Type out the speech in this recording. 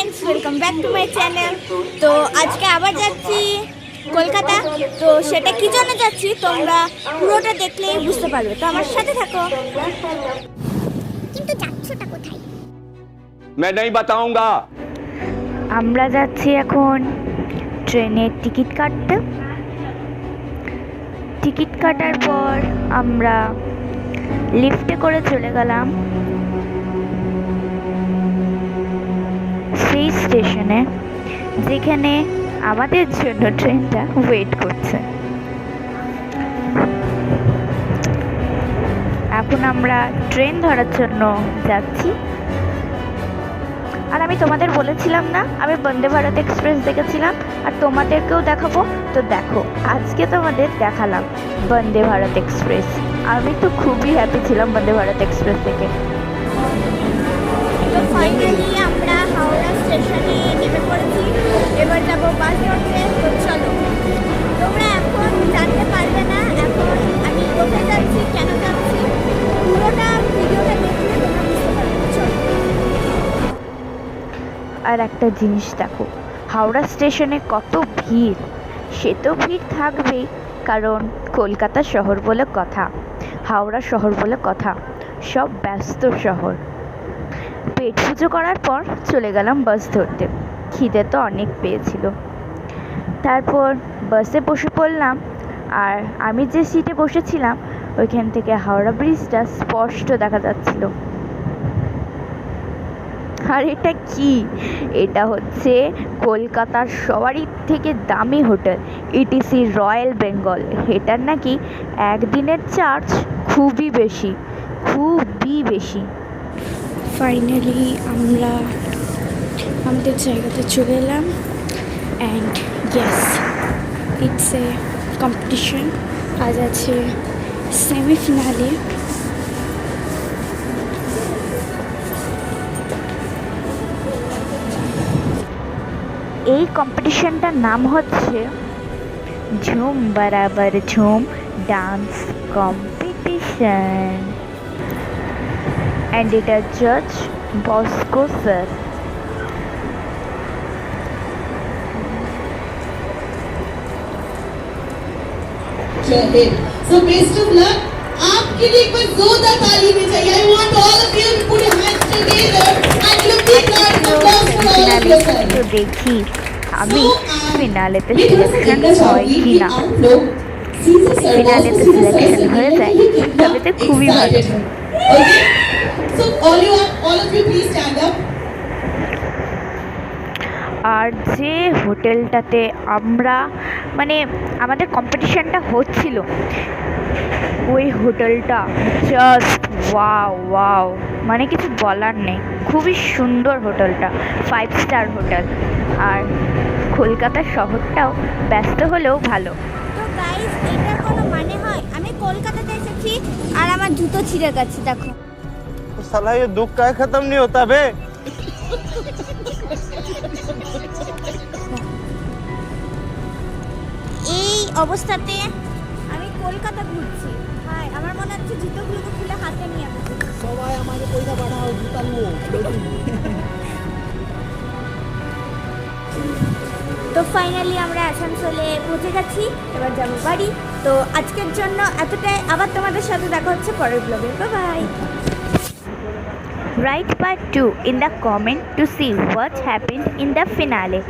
Friends, welcome back to my channel. তো আজকে আবার যাচ্ছি কলকাতা। তো সেটা কি জন্য যাচ্ছি তোমরা পুরোটা দেখলেই বুঝতে পারবে, তো আমার সাথে থাকো। কিন্তু যাচ্ছটা কোথায়? मैं नहीं बताऊंगा। আমরা যাচ্ছি এখন ট্রেনের টিকিট কাটতে। টিকিট কাটার পর আমরা লিফটে করে চলে গেলাম সেই স্টেশনে যেখানে আমাদের জন্য ট্রেনটা ওয়েট করছে। এখন আমরা ট্রেন ধরার জন্য যাচ্ছি। আর আমি তোমাদের বলেছিলাম না, আমি বন্দে ভারত এক্সপ্রেস দেখেছিলাম আর তোমাদেরকেও দেখাবো। তো দেখো, আজকে তোমাদের দেখালাম বন্দে ভারত এক্সপ্রেস। আমি তো খুবই হ্যাপি ছিলাম বন্দে ভারত এক্সপ্রেস থেকে। তো ফাইনালি আমরা হাওড়া স্টেশনে নেমে পড়েছি। এবার যাবো বাস ধরতে। তো চলো, তোমরা এখন জানতে পারবে না এখন আমি কোথায় যাচ্ছি, কেন যাচ্ছি, পুরোটা ভিডিওটা দেখলে তোমরা বুঝতে পারবে। চলো। আর একটা জিনিস দেখো, হাওড়া স্টেশনে কত ভিড়। সে তো ভিড় থাকবেই, কারণ কলকাতা শহর বলে কথা, হাওড়া শহর বলে কথা, সব ব্যস্ত শহর। পেট পুজো করার পর চলে গেলাম বাস ধরতে। খিদে তো অনেক পেয়েছিল। তারপর বাসে বসে পড়লাম। আর আমি যে সিটে বসেছিলাম ওইখান থেকে হাওড়া ব্রিজটা স্পষ্ট দেখা যাচ্ছিল। আর এটা কি? এটা হচ্ছে কলকাতার সবারই থেকে দামি হোটেল ইটিসি রয়্যাল বেঙ্গল। এটার নাকি একদিনের চার্জ খুবই বেশি, খুবই বেশি। ফাইনালি আমরা আমাদের জায়গাতে চলে এলাম। And yes, it's a competition. আজ আছে সেমিফিনালে। এই কম্পিটিশনটার নাম হচ্ছে ঝুম বরাবর ঝুম ডান্স কম্পিটিশন। অ্যান্ড এটার জাজ Bosco sir. So best of luck. आपके लिए एक बार जोरदार ताली भी चाहिए. I want all of you to put your hands together and looking like the best for all of you, sir. তো দেখি আমি ফিনালেতে मैं थोड़ा सा সিলেকশন कहना হয় चाहूंगी কি कि না। आप लोग सीधे सर ফিনালেতে সিলেকশন হয়ে যায় তবে তো খুবই ভালো। Okay? So all of you please stand up. আর যে হোটেলটাতে আমরা মানে আমাদের কম্পিটিশনটা হচ্ছিল, ওই হোটেলটা জাস্ট ওয়াও ওয়াও, মানে কিছু বলার নেই। খুবই সুন্দর হোটেলটা, 5 স্টার হোটেল। আর কলকাতার শহরটাও ব্যস্ত হলেও ভালো। তো গাইস, এটার কোনো মানে হয়? আমি কলকাতাতে এসেছি আর আমার জুতো ছিঁড়ে গেছে, দেখো। तो साला ये दुख का खत्म नहीं होता बे। এই অবস্থাতে আমি কলকাতা ঘুরছি। হাই, আমার মনে হচ্ছে জুতোগুলোকে খুলে হাতে নিয়ে আমি সবাই আমাকে পয়সা পাঠাও, জুতা নেবো। তো ফাইনালি আমরা আসানসোলে পৌঁছে গেছি। এবার যাবো বাড়ি। তো আজকের জন্য এতটাই। আবার তোমাদের সাথে দেখা হচ্ছে পরের ব্লগে। Bye bye. Write part 2 in the comment to see what happened in the finale.